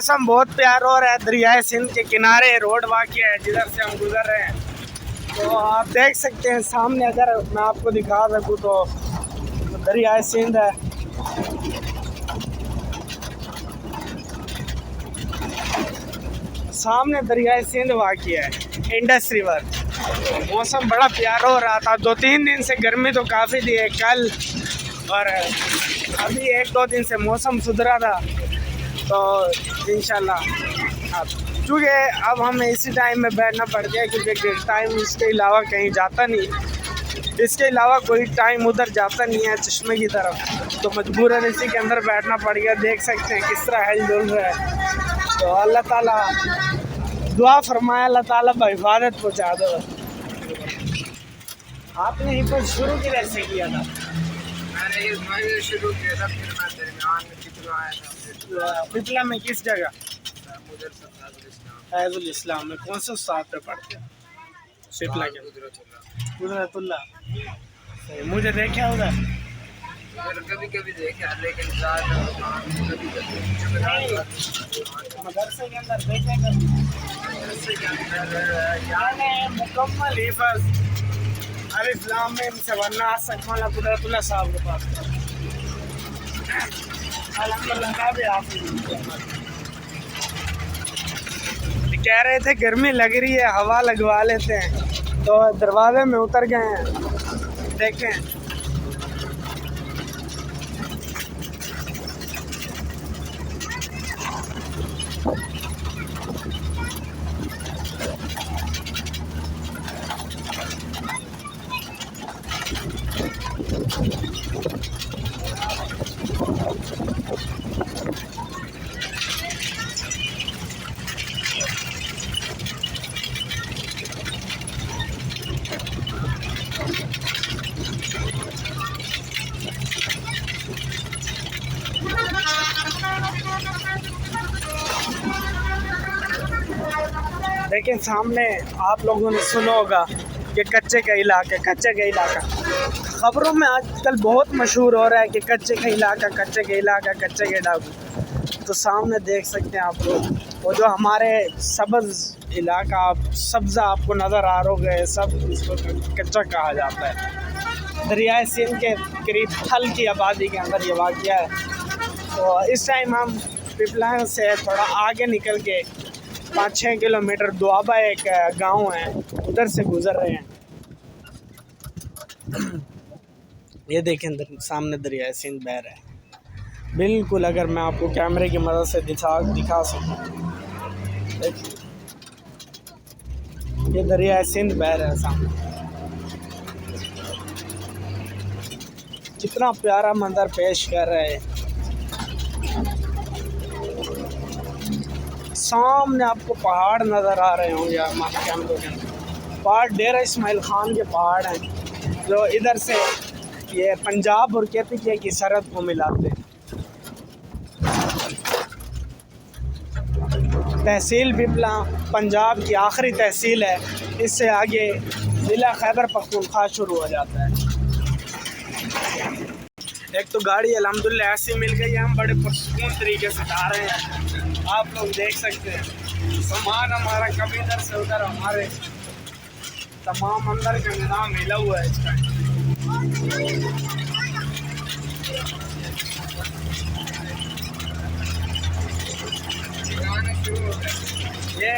मौसम बहुत प्यारा हो रहा है, दरियाए सिंध के किनारे रोड वाक़ है जिधर से हम गुजर रहे हैं। तो आप देख सकते हैं सामने, अगर मैं आपको दिखा सकूँ तो दरियाए सिंध है। सामने दरियाए सिंध वाक़ है, इंडस रिवर। मौसम बड़ा प्यारा हो रहा था, 2-3 दिन से गर्मी तो काफ़ी थी, कल और अभी 1-2 दिन से मौसम सुधरा था। तो इंशाल्लाह अब चूँकि अब हमें इसी टाइम में बैठना पड़ गया, क्योंकि टाइम इसके अलावा कहीं जाता नहीं, इसके अलावा कोई टाइम उधर जाता नहीं है चश्मे की तरफ, तो मजबूरन इसी के अंदर बैठना पड़ गया। देख सकते हैं किस तरह हिल डुल रहा है। तो अल्लाह ताला दुआ फरमाए, अल्लाह ताला हिफाजत पहुँचा दो। आपने हिफाजत शुरू की कैसे किया था? मैंने शुरू किया था, फिर मैं दरमियान में पिछला आया था। पिछला में किस जगह? मुझे फैजुल इस्लाम में। कौन से उस्ताद पे पढ़ते हैं? शिपला के कुदरतुल्लाह। सही, मुझे देखे उधर? कभी कभी देखा, लेकिन मदरसे के अंदर देखे कभी? यानी मुकम्मल हिफाज अलिफ लाम मीम से वन्ना सकमाला कुदरतुल्लाह साहब के पास अल्हम्दुलिल्लाह का भी हाफिज़। कह रहे थे गर्मी लग रही है, हवा लगवा लेते हैं, तो दरवाजे में उतर गए हैं। देखें लेकिन सामने आप लोगों ने सुना होगा कि कच्चे का इलाका खबरों में आजकल बहुत मशहूर हो रहा है कि कच्चे का डाकू। तो सामने देख सकते हैं आप लोग, वो जो हमारे सब्ज़ इलाका सब्ज़ा आपको नज़र आ रहा है, सब इसको कच्चा कहा जाता है। दरियाए सिंध के करीब थल की आबादी के अंदर ये वाक़या है। तो इस टाइम हम पिपलाइन से थोड़ा आगे निकल के 5-6 किलोमीटर दुआबा एक गांव है, उधर से गुज़र रहे हैं। ये देखें सामने दरिया सिंध बह रहा है बिल्कुल। अगर मैं आपको कैमरे की मदद से दिखा सकूं, देखिए ये दरिया सिंध बह रहा है सामने। कितना प्यारा मंजर पेश कर रहा है। सामने आपको पहाड़ नज़र आ रहे होंगे हमारे कैमरे के अंदर। पहाड़ डेरा इस्माइल खान के पहाड़ हैं, जो इधर से ये पंजाब और KPK की सरहद को मिलाते हैं। तहसील पिपला पंजाब की आखिरी तहसील है, इससे आगे ज़िला खैबर पख्तूनख्वा शुरू हो जाता है। एक तो गाड़ी अल्हम्दुलिल्लाह ऐसी मिल गई है, हम बड़े पुरसुकून तरीके से जा रहे हैं। आप लोग देख सकते हैं सामान हमारा कभी इधर से उधर, हमारे तमाम अंदर का निज़ाम हिला हुआ है इसका। ये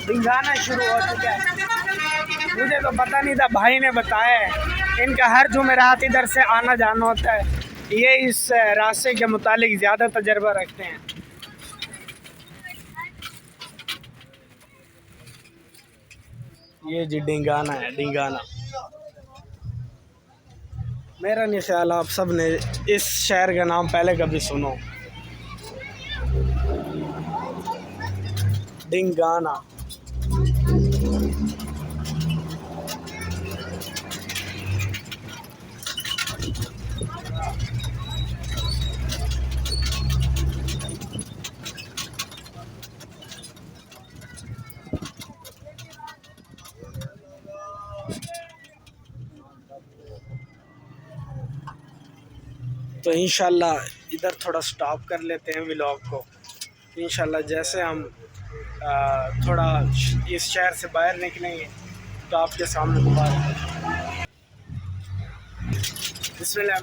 भिंगाना शुरू हो चुका है। मुझे तो पता नहीं था, भाई ने बताया है इनका हर जुमेरात इधर से आना जाना होता है। ये इस रास्ते के मुतालिक ज़्यादा तजर्बा रखते हैं। ये जी डिंगाना है, डिंगाना। मेरा नहीं ख्याल आप सब ने इस शहर का नाम पहले कभी सुनो, डिंगाना। तो इंशाल्लाह इधर थोड़ा स्टॉप कर लेते हैं व्लॉग को। इंशाल्लाह जैसे हम थोड़ा इस शहर से बाहर निकलेंगे तो आपके सामने मुबारक। बिस्मिल्लाह।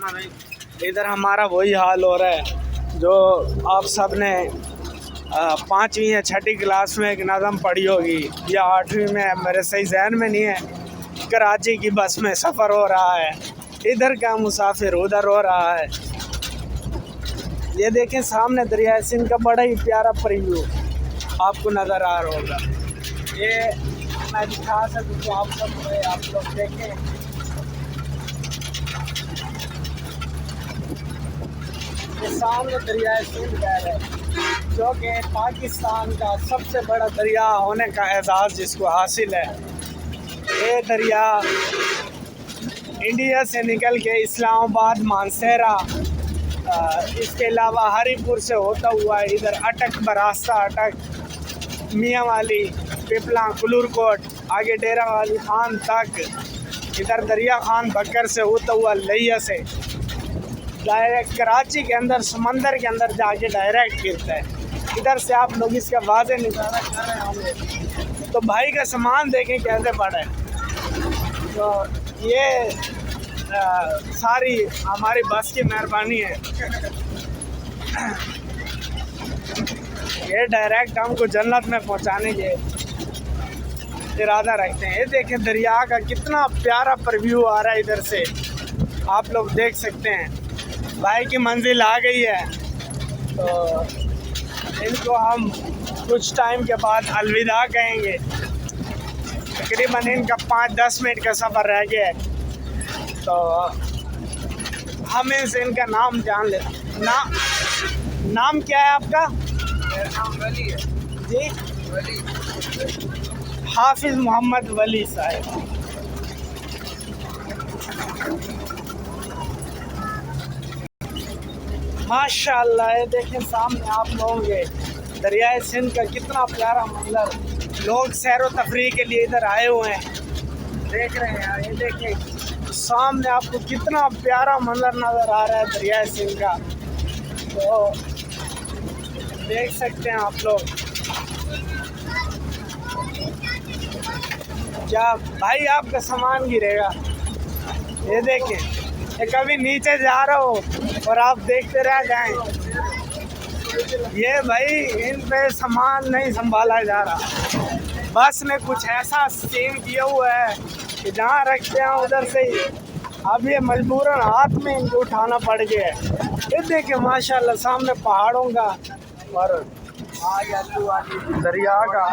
इधर हमारा वही हाल हो रहा है जो आप सब ने 5वीं या 6ठी क्लास में एक नज़म पढ़ी होगी या 8वीं में, मेरे सही जहन में नहीं है। कराची की बस में सफ़र हो रहा है, इधर का मुसाफिर उधर हो रहा है। ये देखें सामने दरिया सिंध का बड़ा ही प्यारा प्रीव्यू आपको नज़र आ रहा होगा। ये मैं दिखा सकूँ तो आप सब आप लोग देखें, ये सामने दरिया सिंध बह रहा है जो कि पाकिस्तान का सबसे बड़ा दरिया होने का एजाज़ जिसको हासिल है। ये दरिया इंडिया से निकल के इस्लामाबाद, मानसेरा, इसके अलावा हरीपुर से होता हुआ इधर अटक, बरास्ता अटक, मियाँ वाली, पिपला, कुलूरकोट, आगे डेरा वाली खान तक, इधर दरिया खान बकर से होता हुआ लिया से डायरेक्ट कराची के अंदर, समंदर के अंदर जाके डायरेक्ट गिरता है। इधर से आप लोग इसका वाज़े नज़ारा कर रहे होंगे। तो भाई का सामान देखें कैसे पड़ा है। तो ये सारी हमारी बस की मेहरबानी है। ये डायरेक्ट हमको जन्नत में पहुंचाने के इरादा रखते हैं। ये देखें दरिया का कितना प्यारा प्रीव्यू आ रहा है इधर से, आप लोग देख सकते हैं। भाई की मंजिल आ गई है तो इनको हम कुछ टाइम के बाद अलविदा कहेंगे। तकरीबन इनका 5-10 मिनट का सफ़र रह गया है तो हमें से इनका नाम जान ले। नाम क्या है आपका? मेरा नाम वली है जी, वली। हाफिज़ मोहम्मद वली साहब। माशाअल्लाह, ये देखें सामने आप लोगों के दरियाए सिंध का कितना प्यारा मंजर। लोग सैर व तफरीह के लिए इधर आए हुए हैं, देख रहे हैं। ये देखें सामने आपको कितना प्यारा मंजर नज़र आ रहा है दरियाए सिंध का। तो देख सकते हैं आप लोग। क्या भाई आपका सामान गिरेगा। ये देखें, ये कभी नीचे जा रहा हो और आप देखते रह जाएं। ये भाई इन पे सामान नहीं संभाला जा रहा। बस ने कुछ ऐसा सीन किया हुआ है कि जहाँ रखते हैं उधर से ही अब ये मजबूरन हाथ में इनको उठाना पड़ गया है। ये देखें माशाल्लाह सामने पहाड़ों का और दरिया का।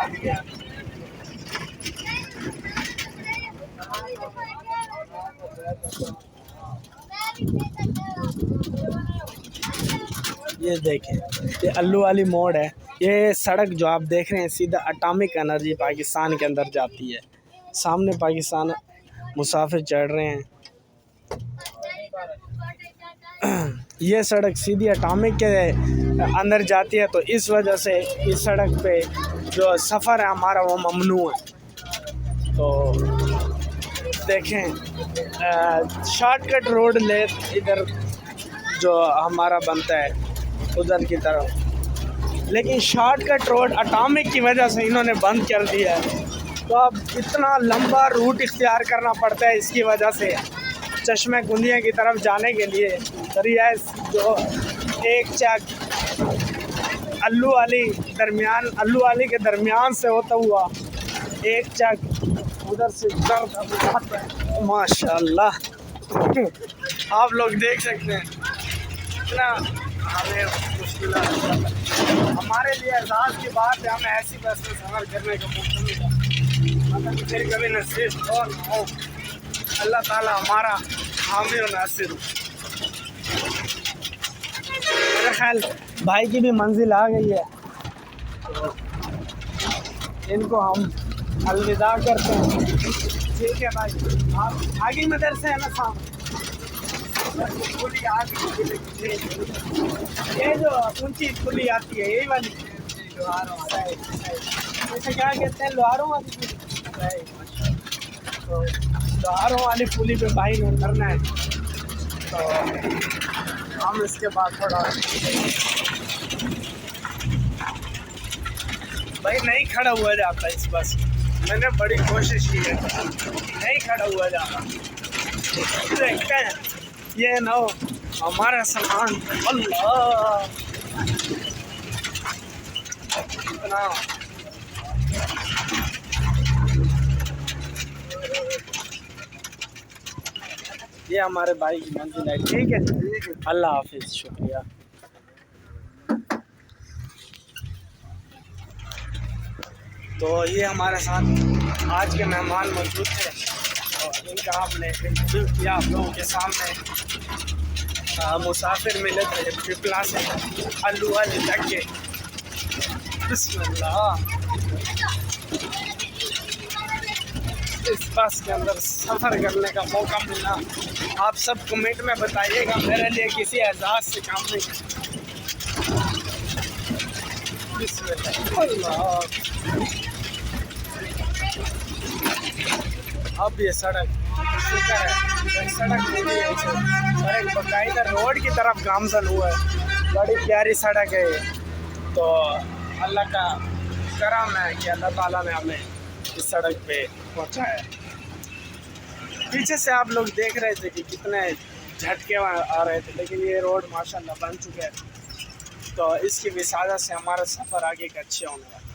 ये देखें, ये अल्लू वाली मोड़ है। ये सड़क जो आप देख रहे हैं सीधा एटॉमिक एनर्जी पाकिस्तान के अंदर जाती है। सामने पाकिस्तान मुसाफिर चढ़ रहे हैं। ये सड़क सीधी एटॉमिक के अंदर जाती है तो इस वजह से इस सड़क पे जो सफ़र है हमारा वो ममनू है। तो देखें शॉर्टकट रोड ले इधर जो हमारा बनता है उधर की तरफ, लेकिन शॉर्टकट रोड एटॉमिक की वजह से इन्होंने बंद कर दिया है। तो अब इतना लंबा रूट इख्तियार करना पड़ता है इसकी वजह से चश्मे कुंदिया की तरफ जाने के लिए। दरिया जो एक चक अल्लू वाली के दरमियान से होता हुआ एक चक उधर से उधर। माशाल्लाह आप लोग देख सकते हैं इतना हमें मुश्किल हमारे लिए एहसास की बात है। हमें ऐसी बस में सफ़र करने का मौका मिला, मतलब फिर कभी नसीब हो। अल्लाह ताला हमारा हामी और नासिर। मेरा ख्याल भाई की भी मंजिल आ गई है तो इनको हम अलविदा करते हैं। ठीक है भाई, आप आगे मदरसे है ना सामने पुली आ गई। ये जो ऊंची पुली आती है यही वाली जैसे क्या कहते हैं लोहारों वाली पुली। तो लोहारों वाली पुली पे भाई ने उतरना है तो हम इसके बाद थोड़ा भाई नहीं खड़ा हुआ जाता इस बस, मैंने बड़ी कोशिश की है, नहीं खड़ा हुआ जाता। देखते हैं ये ना हो हमारा सामान। अल्लाह इतना ये हमारे भाई की मंजिल है। ठीक है जी, अल्लाह हाफिज़, शुक्रिया। तो ये हमारे साथ आज के मेहमान मौजूद थे और इनका आपने इंटरव्यू किया आप लोगों के सामने। मुसाफिर मिले थे पिपला से आलू वाली तक के। बिस्मिल्लाह। इस बस के अंदर सफ़र करने का मौका मिला। आप सब कमेंट में बताइएगा, मेरे लिए किसी एजाज़ से काम नहीं। बिस्मिल्लाह। अब ये सड़क शुक्र है, सड़क नहीं है और एक बाकायदा रोड की तरफ गामजन हुआ है। बड़ी प्यारी सड़क है ये। तो अल्लाह का करम है कि अल्लाह ताला ने हमें इस सड़क पे पहुंचाया। पीछे से आप लोग देख रहे थे कि कितने झटके आ रहे थे, लेकिन ये रोड माशाल्लाह बन चुका है, तो इसकी विसादत से हमारा सफ़र आगे का अच्छे होने वाला।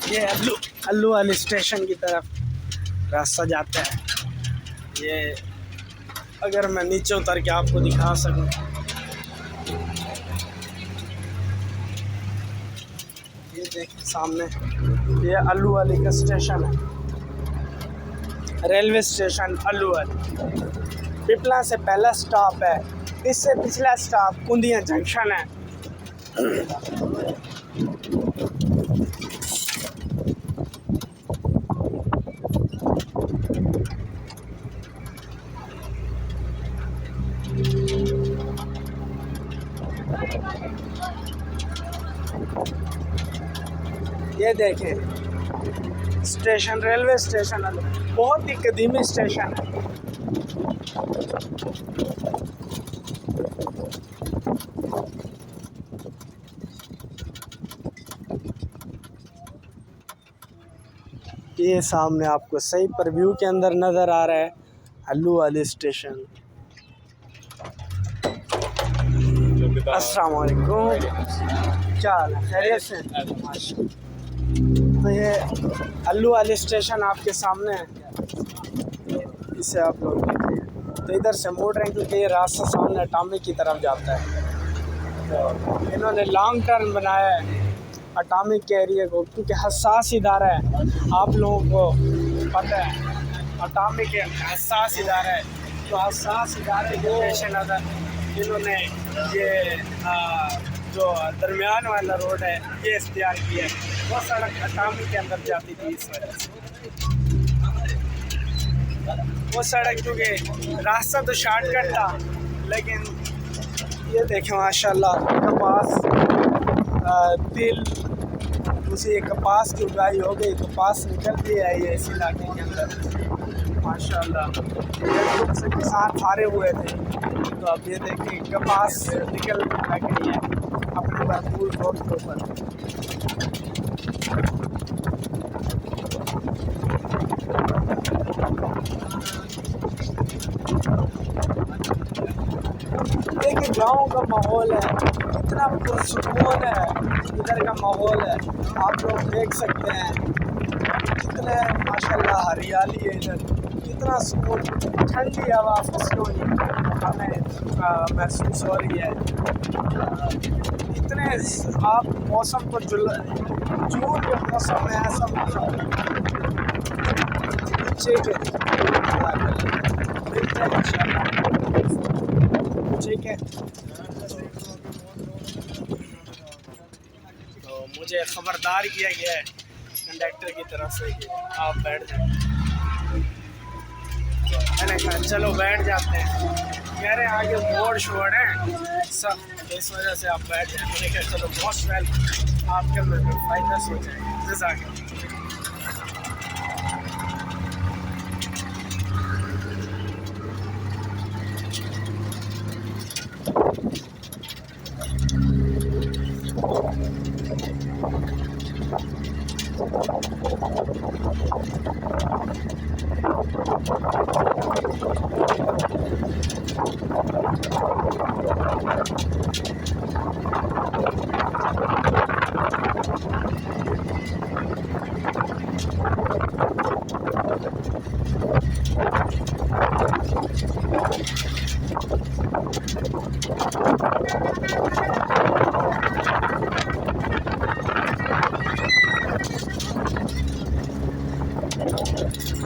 ये अल्लू वाली स्टेशन की तरफ रास्ता जाता है। ये अगर मैं नीचे उतर के आपको दिखा सकूं, ये देखिए सामने ये अल्लू वाली का स्टेशन है, रेलवे स्टेशन अल्लू वाली। पिपला से पहला स्टॉप है, इससे पिछला स्टॉप कुंदिया जंक्शन है। ये देखें स्टेशन, रेलवे स्टेशन है, बहुत ही कदीमी स्टेशन है। ये सामने आपको सही प्रीव्यू के अंदर नज़र आ रहा है अल्लू वाली स्टेशन। अस्सलाम वालेकुम, क्या हाल है, खैरियत से? तो ये अल्लू वाली स्टेशन आपके सामने है, इसे आप लोग देखिए। तो इधर से मोड़ रहे हैं क्योंकि ये रास्ता सामने अटामिक की तरफ जाता है। तो इन्होंने लॉन्ग टर्न बनाया है अटामिक के एरिया को, क्योंकि हसास इदारा है, आप लोगों को पता है अटामिक एक हसास इदारा है। तो हसास इदारे के पेश नज़र इन्होंने ये जो दरमियान वाला रोड है ये इख्तियार किया है। वो सड़क अटामिक के अंदर जाती थी, इस वजह से वो सड़क, क्योंकि रास्ता तो शॉर्टकट था, लेकिन ये देखें माशाल्लाह कपास, तिल, उसी कपास की उगाई हो गई, कपास निकलती है ये इस इलाके के अंदर माशाल्लाह। से किसान हारे हुए थे, तो अब ये देखिए कपास निकल लग गई है अपने भरपूर रोड के ऊपर। देखिए गाँव का माहौल है, कितना पुरसुकून है इधर का माहौल है, आप लोग देख सकते हैं कितने माशाल्लाह हरियाली है इधर, कितना सुकून, ठंडी हवा फसलों हमें महसूस हो रही है। इतने आप मौसम को जून के मौसम में ऐसा ठीक है। तो मुझे ख़बरदार किया गया है कंडक्टर की तरफ से कि आप बैठ जाएं। मैंने कहा चलो बैठ जाते हैं, कह रहे हैं आगे मोड़ शोड़ है सब, इस वजह से आप बैठ जाएं। मैंने कहा चलो मोस्ट वेल, आपके में फ़ायदा हो जाए। जज़ाक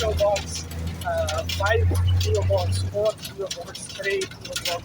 PO Box 5 PO Box 4 PO Box 3 PO Box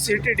CTD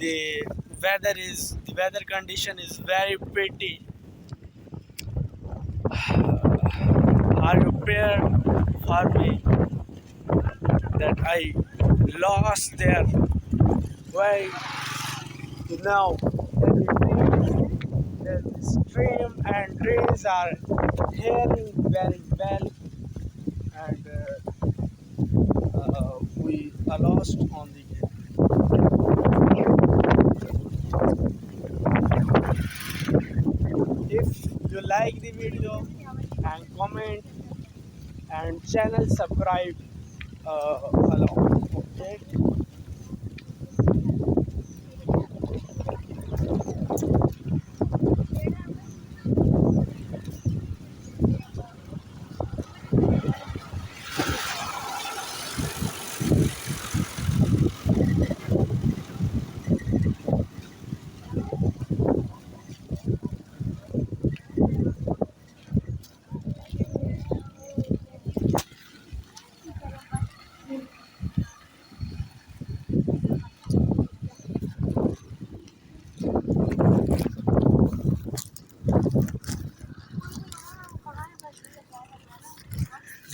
The weather condition is very pretty. Are you prepared for me that I lost there? Why now the stream and trees are hearing very well, and we are lost on the way. If you like the video and comment and channel subscribe along, okay?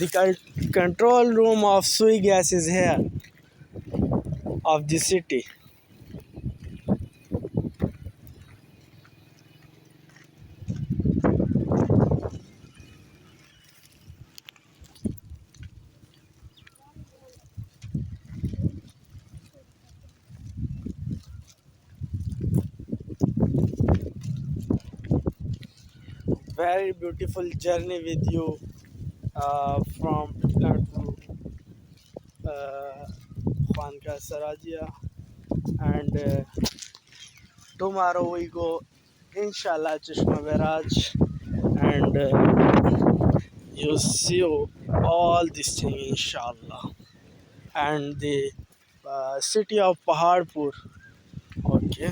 The control room of Sui Gas is here, of the city. Very beautiful journey with you from Pipla to Khwanka Sarajia, and tomorrow we go inshallah Chashma Barrage, and you see all this thing inshallah. And the city of Paharpur. Okay.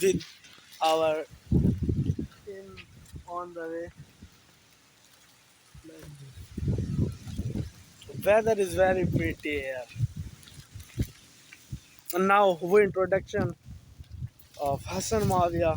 with our team on the way. Weather is very pretty here. And now who introduction of Hassan Muawiyah.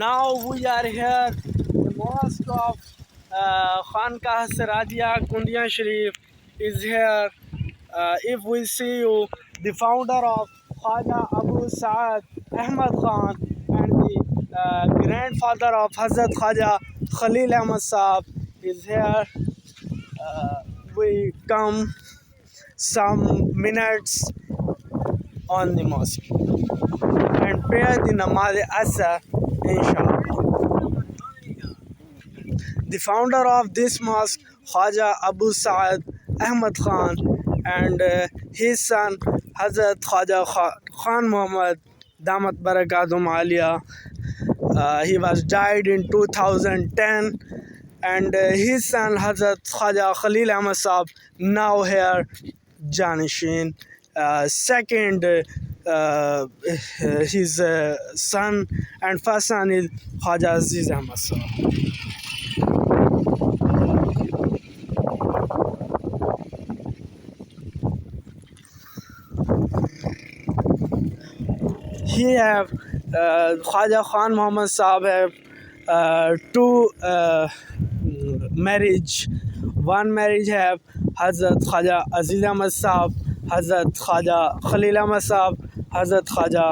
Now we are here the mosque of Khanqah Sirajia Kundiyan Sharif is here. If we see you, the founder of Khwaja Abu Sa'ad Ahmad Khan and the grandfather of Hazrat Khwaja Khalil Ahmad Saab is here. We come some minutes on the mosque and pray the Namaz Asr inshallah. The founder of this mosque, Khwaja Abu Sa'ad Ahmad Khan, and his son Hazrat Khwaja Khan Muhammad Damat Barakatum Aliyah. He was died in 2010, and his son Hazrat Khwaja Khalil Ahmad Saab now here Janishin. Second, his son and first son is Khwaja Aziz Ahmad Saab. He have Khwaja Khan Muhammad Saab have 2 marriage. One marriage have Hazrat Khwaja Aziz Ahmad Saab, Hazrat Khwaja Khalil Ahmad Saab, Hazrat Khwaja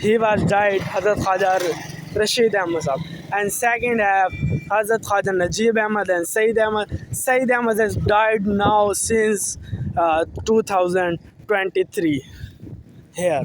he was died Hazrat Khwaja Rashid Ahmad Saab. And second have Hazrat Khwaja Najib Ahmad and Sayyid Ahmad. Sayyid Ahmad has died now since 2023 here.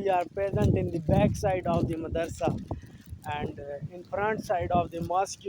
We are present in the back side of the madrasa and in front side of the mosque.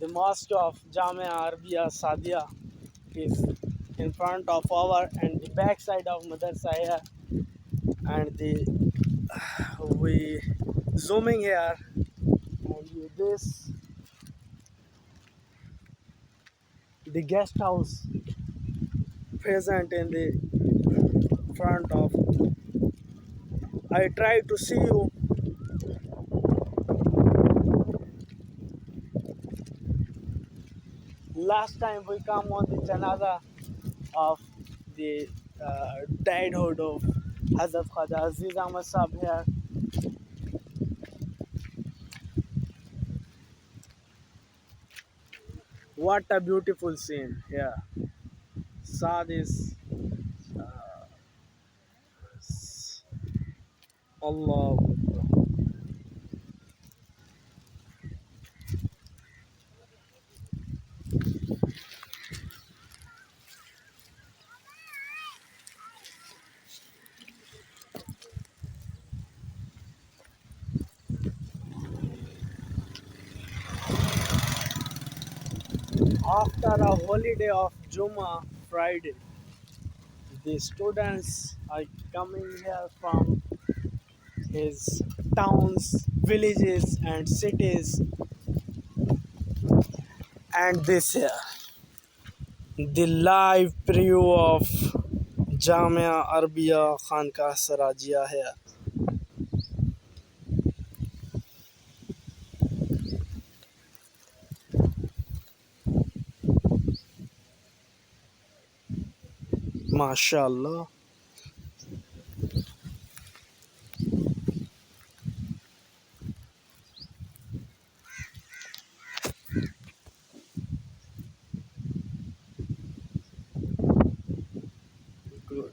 the mosque of Jamia Arabia Sadia is in front of our and the back side of madrasa here. And the we zooming here and this the guest house present in the front of. I try to see you. Last time we come on the janaza of the diedhood of Hazrat Khwaja Aziz Ahmad Sahab here. What a beautiful scene here. Saw this. Allah. After a holiday of Jummah Friday, the students are coming here from his towns, villages and cities. And this here, the live preview of Jamia Arabia Khanqah Sarajia here. MashaAllah. Good.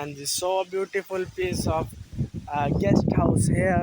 And this so beautiful piece of guest house here.